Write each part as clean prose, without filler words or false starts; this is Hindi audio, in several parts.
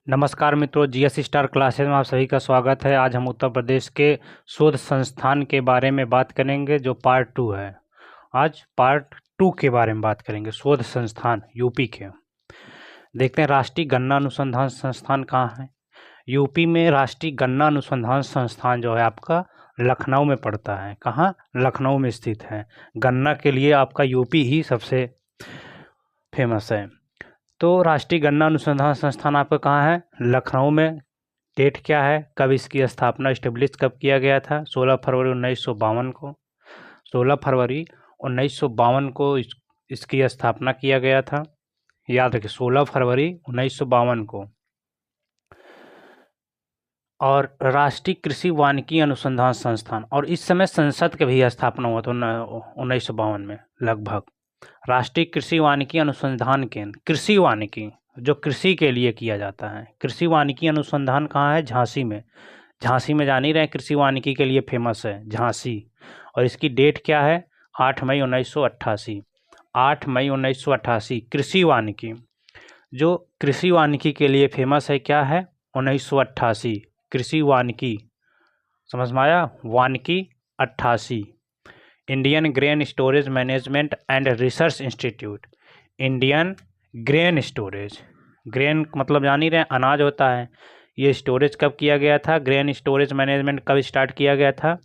नमस्कार मित्रों, जीएस स्टार क्लासेज में आप सभी का स्वागत है। आज हम उत्तर प्रदेश के शोध संस्थान के बारे में बात करेंगे जो पार्ट 2 है। आज पार्ट 2 के बारे में बात करेंगे, शोध संस्थान यूपी के। देखते हैं राष्ट्रीय गन्ना अनुसंधान संस्थान कहाँ है। यूपी में राष्ट्रीय गन्ना अनुसंधान संस्थान जो है आपका लखनऊ में पड़ता है। कहाँ? लखनऊ में स्थित है। गन्ना के लिए आपका यूपी ही सबसे फेमस है। तो राष्ट्रीय गन्ना अनुसंधान संस्थान आपका कहाँ है? लखनऊ में। डेट क्या है, कब इसकी स्थापना इस्टेब्लिश कब किया गया था? 16 फरवरी 1952 को। 16 फरवरी 1952 को इसकी स्थापना किया गया था। याद रखिए, 16 फरवरी 1952 को। और राष्ट्रीय कृषि वानिकी अनुसंधान संस्थान, और इस समय संसद के भी स्थापना हुआ था 1952 में लगभग। राष्ट्रीय कृषि वानिकी अनुसंधान केंद्र, कृषि वानिकी जो कृषि के लिए किया जाता है। कृषि वानिकी अनुसंधान कहाँ है? झांसी में। झांसी में जान ही रहे, कृषि वानिकी के लिए फेमस है झांसी। और इसकी डेट क्या है? 8 मई 1988। 8 मई 1988 कृषि वानिकी, जो कृषि वानिकी के लिए फेमस है, क्या है? 1988 कृषि वानिकी। समझ में आया? वानिकी 88। Indian grain storage management and research institute. Indian grain storage, grain मतलब जान ही रहे अनाज होता है। ये स्टोरेज कब किया गया था? ग्रेन स्टोरेज मैनेजमेंट कब स्टार्ट किया गया था?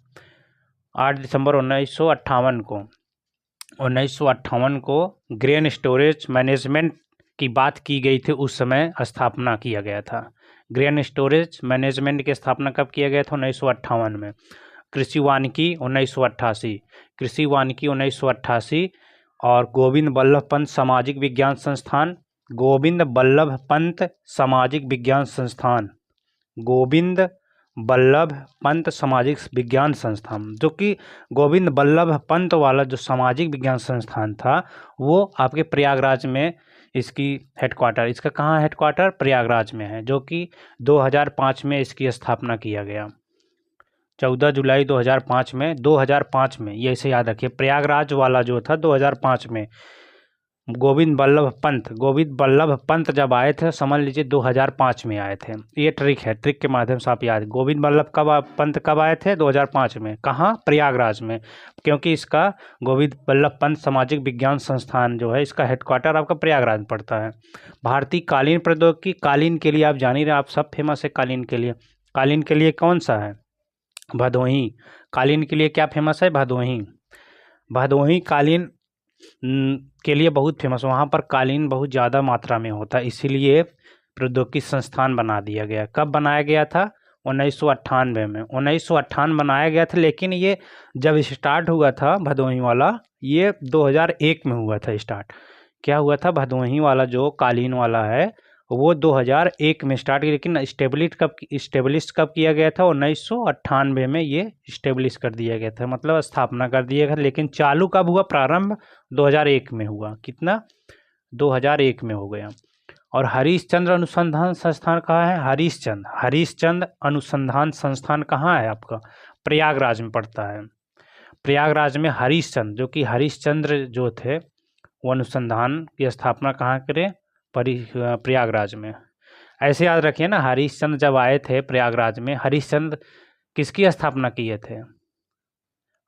8 दिसंबर 1958 को। 1958 को ग्रेन स्टोरेज मैनेजमेंट की बात की गई थी, उस समय स्थापना किया गया था। ग्रेन स्टोरेज मैनेजमेंट की स्थापना कब किया गया था? 1958 में। कृषि वानिकी 1988, कृषि वानिकी 1988। और गोविंद बल्लभ पंत सामाजिक विज्ञान संस्थान, गोविंद बल्लभ पंत सामाजिक विज्ञान संस्थान, गोविंद बल्लभ पंत सामाजिक विज्ञान संस्थान, जो कि गोविंद बल्लभ पंत वाला जो सामाजिक विज्ञान संस्थान था वो आपके प्रयागराज में इसकी हेडक्वार्टर, इसका कहाँ हेडक्वार्टर? प्रयागराज में है, जो कि 2005 में इसकी स्थापना किया गया। 14 जुलाई 2005 में ये इसे याद रखिए। प्रयागराज वाला जो था 2005 में। गोविंद बल्लभ पंत जब आए थे, समझ लीजिए 2005 में आए थे। ये ट्रिक है, ट्रिक के माध्यम से आप याद। गोविंद बल्लभ पंत कब आए थे? 2005 में। कहाँ? प्रयागराज में। क्योंकि इसका गोविंद बल्लभ पंत सामाजिक विज्ञान संस्थान जो है, इसका हेडक्वार्टर आपका प्रयागराज में पड़ता है। भारतीय कालीन प्रौद्योगिकी, कालीन के लिए आप जान ही रहे, आप सब फेमस है कालीन के लिए। कालीन के लिए कौन सा है? भदोही। कालीन के लिए क्या फेमस है? भदोही। भदोही कालीन के लिए बहुत फेमस, वहाँ पर कालीन बहुत ज़्यादा मात्रा में होता है, इसीलिए प्रौद्योगिकी संस्थान बना दिया गया। कब बनाया गया था? 1998 में। 1998 बनाया गया था, लेकिन ये जब स्टार्ट हुआ था भदोही वाला, ये 2001 में हुआ था स्टार्ट। क्या हुआ था? भदोही वाला जो कालीन वाला है वो 2001 में स्टार्ट किया, लेकिन इस्टेब्लिश कब किया गया था? 1998 में ये इस्टेब्लिश कर दिया गया था, मतलब स्थापना कर दिया गया। लेकिन चालू कब हुआ? प्रारंभ 2001 में हुआ। कितना? 2001 में हो गया। और हरीशचंद्र अनुसंधान संस्थान कहाँ है? हरीशचंद्र अनुसंधान संस्थान कहाँ है आपका? प्रयागराज में पड़ता है। प्रयागराज में हरीशचंद्र, जो कि हरीशचंद्र जो थे वो अनुसंधान की स्थापना कहाँ करें? प्रयागराज में। ऐसे याद रखिए ना, हरीशचंद्र जब आए थे प्रयागराज में, हरीशचंद्र किसकी स्थापना किए थे?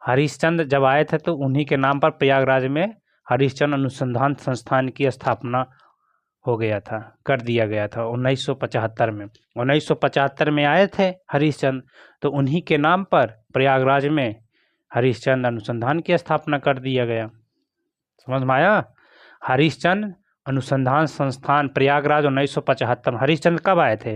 हरीशचंद्र जब आए थे तो उन्हीं के नाम पर प्रयागराज में हरीशचंद्र अनुसंधान संस्थान की स्थापना हो गया था, कर दिया गया था 1975 में। 1975 में आए थे हरीशचंद्र, तो उन्हीं के नाम पर प्रयागराज में हरीशचंद्र अनुसंधान की स्थापना कर दिया गया। समझ में आया? हरीशचंद्र अनुसंधान संस्थान प्रयागराज 1975। हरीशचंद्र कब आए थे?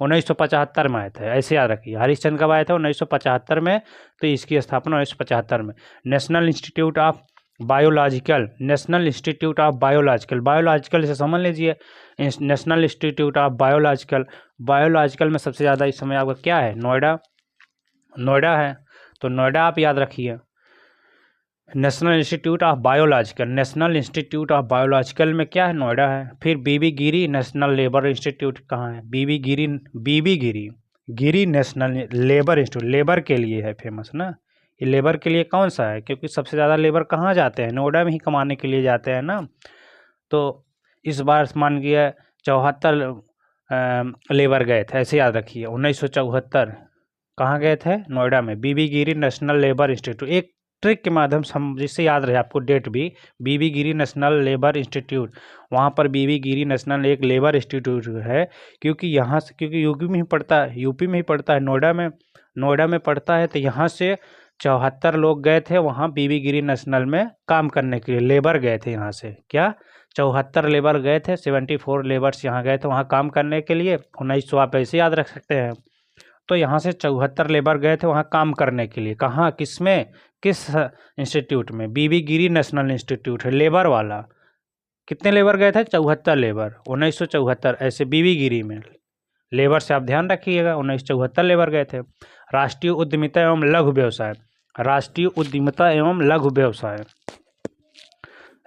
1975 में आए थे, ऐसे याद रखिए। हरीशचंद्र कब आए थे? 1975 में। तो इसकी स्थापना 1975 में। National institute of biological, national institute of biological, biological से समझ लीजिए। National institute of biological, biological में सबसे ज़्यादा इस समय आपका क्या है? नोएडा है। तो नोएडा आप याद रखिए। National institute of biological, national institute of biological में क्या है? नोएडा है। फिर बीबी गिरी नेशनल लेबर इंस्टीट्यूट कहाँ है? बीबी गिरी नेशनल लेबर इंस्टीट्यूट, लेबर के लिए है फेमस ना। ये लेबर के लिए कौन सा है? क्योंकि सबसे ज़्यादा लेबर कहाँ जाते हैं? नोएडा में ही कमाने के लिए जाते हैं ना। तो इस बार मान गया 74 लेबर गए थे, ऐसे याद रखिए। 1974 कहाँ गए थे? नोएडा में बीबी गिरी नेशनल लेबर इंस्टीट्यूट। एक ट्रिक के माध्यम से हम जिससे याद रहे आपको डेट भी, बीबी गिरी नेशनल लेबर इंस्टीट्यूट, वहाँ पर बीबी गिरी नेशनल एक लेबर इंस्टीट्यूट है, क्योंकि यहाँ से, क्योंकि यूपी में ही पड़ता है, यूपी में ही पड़ता है, नोएडा में पड़ता है, तो यहाँ से 74 लोग गए थे वहाँ बीबी गिरी नेशनल में काम करने के लिए, लेबर गए थे यहाँ से। क्या? 74 लेबर गए थे, 74 लेबर्स यहाँ गए थे वहाँ काम करने के लिए। 1900 आप ऐसे याद रख सकते हैं। तो यहाँ से 74 लेबर गए थे वहाँ काम करने के लिए। कहाँ? किसमें? किस इंस्टीट्यूट में? बीबी गिरी नेशनल इंस्टीट्यूट है, लेबर वाला। कितने लेबर गए थे? 74 लेबर, 1974, ऐसे बीबी गिरी में। लेबर से आप ध्यान रखिएगा, 1974 लेबर गए थे। राष्ट्रीय उद्यमिता एवं लघु व्यवसाय, राष्ट्रीय उद्यमिता एवं लघु व्यवसाय,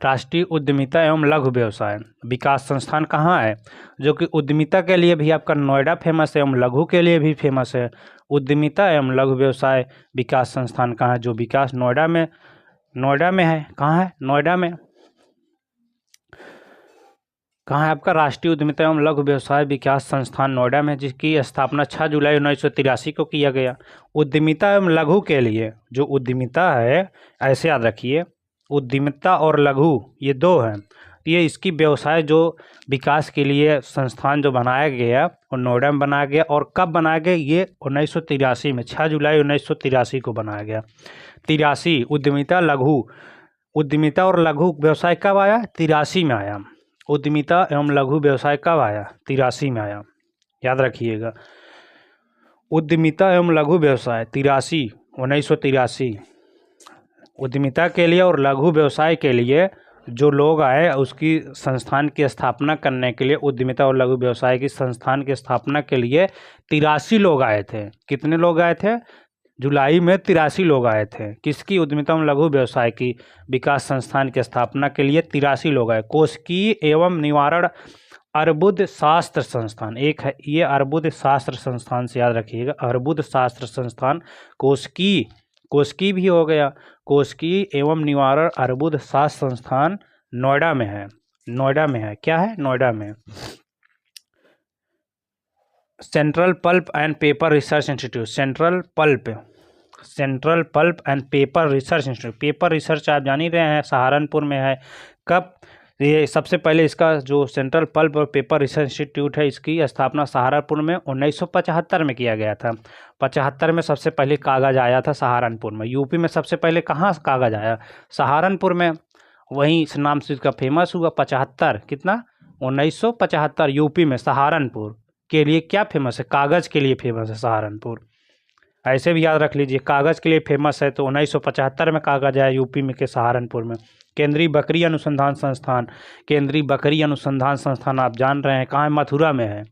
राष्ट्रीय उद्यमिता एवं लघु व्यवसाय विकास संस्थान कहाँ है? जो कि उद्यमिता के लिए भी आपका नोएडा फेमस है एवं लघु के लिए भी फेमस है। उद्यमिता एवं लघु व्यवसाय विकास संस्थान कहाँ है? जो विकास नोएडा में है। कहाँ है? नोएडा में। कहाँ है आपका? राष्ट्रीय उद्यमिता एवं लघु व्यवसाय विकास संस्थान नोएडा में, जिसकी स्थापना 6 जुलाई 1983 को किया गया। उद्यमिता एवं लघु के लिए जो उद्यमिता है, ऐसे याद रखिए, उद्यमिता और लघु ये दो हैं। ये इसकी व्यवसाय जो विकास के लिए संस्थान जो बनाया गया वो नोएडा में बनाया गया। और कब बनाया गया? ये 1983 में, 6 जुलाई 1983 को बनाया गया। 83 उद्यमिता और लघु व्यवसाय कब आया? 83 में आया। उद्यमिता एवं लघु व्यवसाय कब आया? 83 में आया, याद रखिएगा। उद्यमिता एवं लघु व्यवसाय 1983। उद्यमिता के लिए और लघु व्यवसाय के लिए जो लोग आए, उसकी संस्थान की स्थापना करने के लिए, उद्यमिता और लघु व्यवसाय की संस्थान की स्थापना के लिए 83 लोग आए थे। कितने लोग आए थे? जुलाई में 83 लोग आए थे। किसकी? उद्यमिता एवं लघु व्यवसाय की विकास संस्थान की स्थापना के लिए 83 लोग आए। कोशिकीय एवं निवारण अर्बुद शास्त्र संस्थान एक है, ये अर्बुद शास्त्र संस्थान से याद रखिएगा, अर्बुद शास्त्र संस्थान। कोशिकीय भी हो गया, कोशिकीय एवं निवारण अर्बुद शास्त्र संस्थान नोएडा में है। नोएडा में है। क्या है? नोएडा में। Central pulp and paper research institute, central pulp and paper research institute. Paper research आप जान ही रहे हैं, सहारनपुर में है। कब? ये सबसे पहले इसका जो सेंट्रल पल्प और पेपर रिसर्च इंस्टीट्यूट है, इसकी स्थापना सहारनपुर में 1975 में किया गया था। 75 में सबसे पहले कागज़ आया था सहारनपुर में। यूपी में सबसे पहले कहाँ कागज़ आया? सहारनपुर में। वहीं इस नाम से इसका फेमस हुआ। 75 कितना? 1975 यूपी में सहारनपुर के लिए क्या फेमस है? कागज़ के लिए फेमस है सहारनपुर। ऐसे भी याद रख लीजिए, कागज़ के लिए फेमस है, तो 1975 में कागज़ आया यूपी में के सहारनपुर में। केंद्रीय बकरी अनुसंधान संस्थान, केंद्रीय बकरी अनुसंधान संस्थान आप जान रहे हैं कहाँ है? मथुरा में है।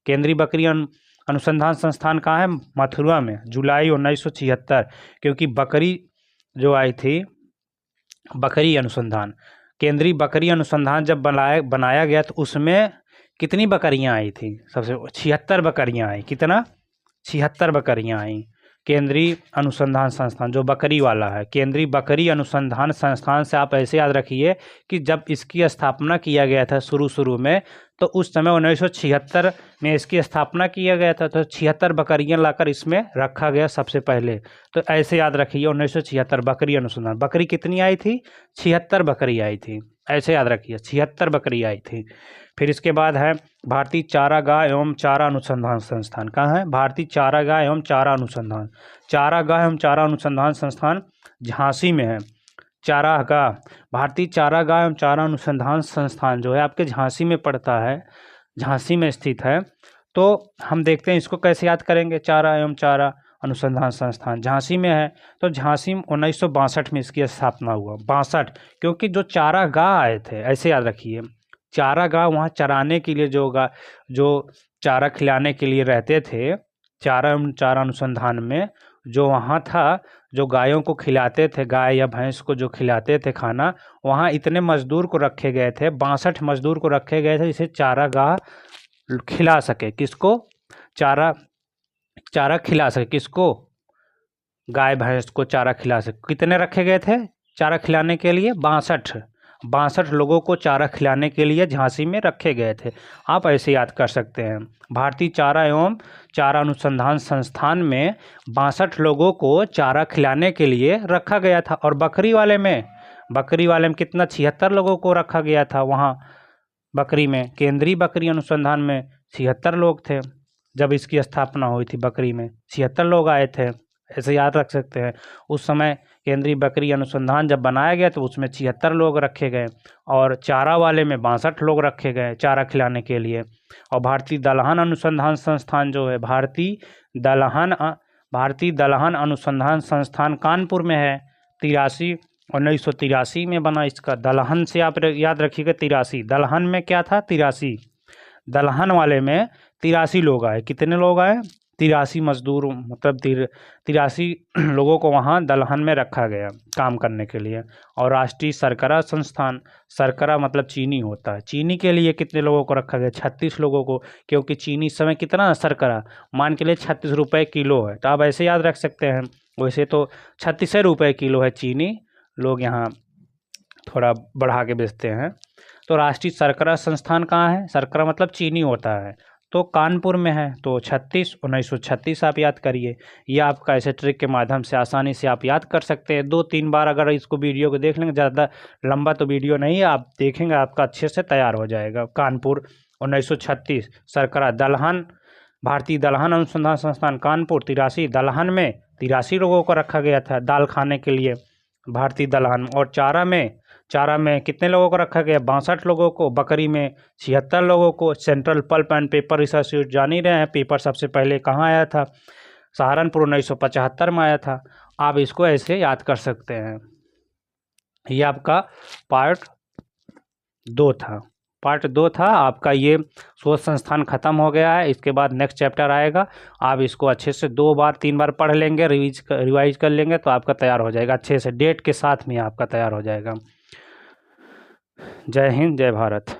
केंद्रीय बकरी अनुसंधान संस्थान कहाँ है? मथुरा में। जुलाई 1976, क्योंकि बकरी जो आई थी, बकरी अनुसंधान, केंद्रीय बकरी अनुसंधान जब बनाया गया तो उसमें कितनी बकरियां आई थी? सबसे 76 बकरियां आई। कितना? 76 बकरियां आई। केंद्रीय अनुसंधान संस्थान जो बकरी वाला है, केंद्रीय बकरी अनुसंधान संस्थान से आप ऐसे याद रखिए कि जब इसकी स्थापना किया गया था शुरू में, तो उस समय 1976 में इसकी स्थापना किया गया था, तो 76 बकरियां लाकर इसमें रखा गया सबसे पहले। तो ऐसे याद रखिए 1976 बकरी अनुसंधान। बकरी कितनी आई थी? 76 बकरी आई थी। ऐसे याद रखिए 76 बकरी आई थी। फिर इसके बाद है भारतीय चारागाह एवं चारा अनुसंधान संस्थान। कहाँ है? भारतीय चारागाह एवं चारा अनुसंधान, चारागाह एवं चारा अनुसंधान संस्थान झांसी में है। चारागाह, भारतीय चारागाह एवं चारा अनुसंधान संस्थान जो है आपके झांसी में पड़ता है, झांसी में स्थित है। तो हम देखते हैं इसको कैसे याद करेंगे। चारा एवं चारा अनुसंधान संस्थान झांसी में है, तो झांसी में 1962 में इसकी स्थापना हुआ। 62, क्योंकि जो चारागाह आए थे, ऐसे याद रखिए, चारागाह वहाँ चराने के लिए जो चारा खिलाने के लिए रहते थे, चारा अनुसंधान में जो वहाँ था, जो गायों को खिलाते थे, गाय या भैंस को जो खिलाते थे खाना, वहाँ इतने मजदूर को रखे गए थे, 62 मजदूर को रखे गए थे, जिसे चारागाह खिला सके। किसको? चारा खिला सके। किसको? गाय भैंस को चारा खिला सके। कितने रखे गए थे चारा खिलाने के लिए? 62। 62 लोगों को चारा खिलाने के लिए झांसी में रखे गए थे। आप ऐसे याद कर सकते हैं। भारतीय चारा एवं चारा अनुसंधान संस्थान में 62 लोगों को चारा खिलाने के लिए रखा गया था। और बकरी वाले में कितना 76 लोगों को रखा गया था। वहाँ बकरी में, केंद्रीय बकरी अनुसंधान में 76 लोग थे। जब इसकी स्थापना हुई थी बकरी में 76 लोग आए थे, ऐसे याद रख सकते हैं। उस समय केंद्रीय बकरी अनुसंधान जब बनाया गया तो उसमें 76 लोग रखे गए और चारा वाले में 62 लोग रखे गए चारा खिलाने के लिए। और भारतीय दलहन अनुसंधान संस्थान जो है, भारतीय दलहन अनुसंधान संस्थान कानपुर में है। 1983 में बना इसका। दलहन से आप याद रखिएगा 83, दलहन में क्या था 83, दलहन वाले में 83 लोग आए। कितने लोग आए? 83 मजदूर, मतलब 83 लोगों को वहाँ दलहन में रखा गया काम करने के लिए। और राष्ट्रीय शर्करा संस्थान, शर्करा मतलब चीनी होता है, चीनी के लिए कितने लोगों को रखा गया? 36 लोगों को, क्योंकि चीनी इस समय कितना शर्करा मान के लिए 36 रुपये किलो है। तो आप ऐसे याद रख सकते हैं। वैसे तो 36 रुपये किलो है चीनी, लोग यहाँ थोड़ा बढ़ा के बेचते हैं। तो राष्ट्रीय शर्करा संस्थान कहाँ है? शर्करा मतलब चीनी होता है, तो कानपुर में है। तो 1936 आप याद करिए। ये आपका ऐसे ट्रिक के माध्यम से आसानी से आप याद कर सकते हैं। 2-3 बार अगर इसको वीडियो को देख लेंगे, ज़्यादा लंबा तो वीडियो नहीं है, आप देखेंगे आपका अच्छे से तैयार हो जाएगा। कानपुर 1936, शर्करा, दलहन, भारतीय दलहन अनुसंधान संस्थान कानपुर 83, दलहन में 83 लोगों को रखा गया था दाल खाने के लिए भारतीय दलहन। और चारा में कितने लोगों को रखा गया? 62 लोगों को। बकरी में 76 लोगों को। Central pulp and paper research institute जान ही रहे हैं, पेपर सबसे पहले कहाँ आया था? सहारनपुर 1975 में आया था। आप इसको ऐसे याद कर सकते हैं। ये आपका पार्ट 2 था आपका। ये शोध संस्थान खत्म हो गया है। इसके बाद नेक्स्ट चैप्टर आएगा। आप इसको अच्छे से 2-3 बार पढ़ लेंगे, रिवाइज कर लेंगे तो आपका तैयार हो जाएगा अच्छे से, डेट के साथ में आपका तैयार हो जाएगा। जय हिंद, जय भारत।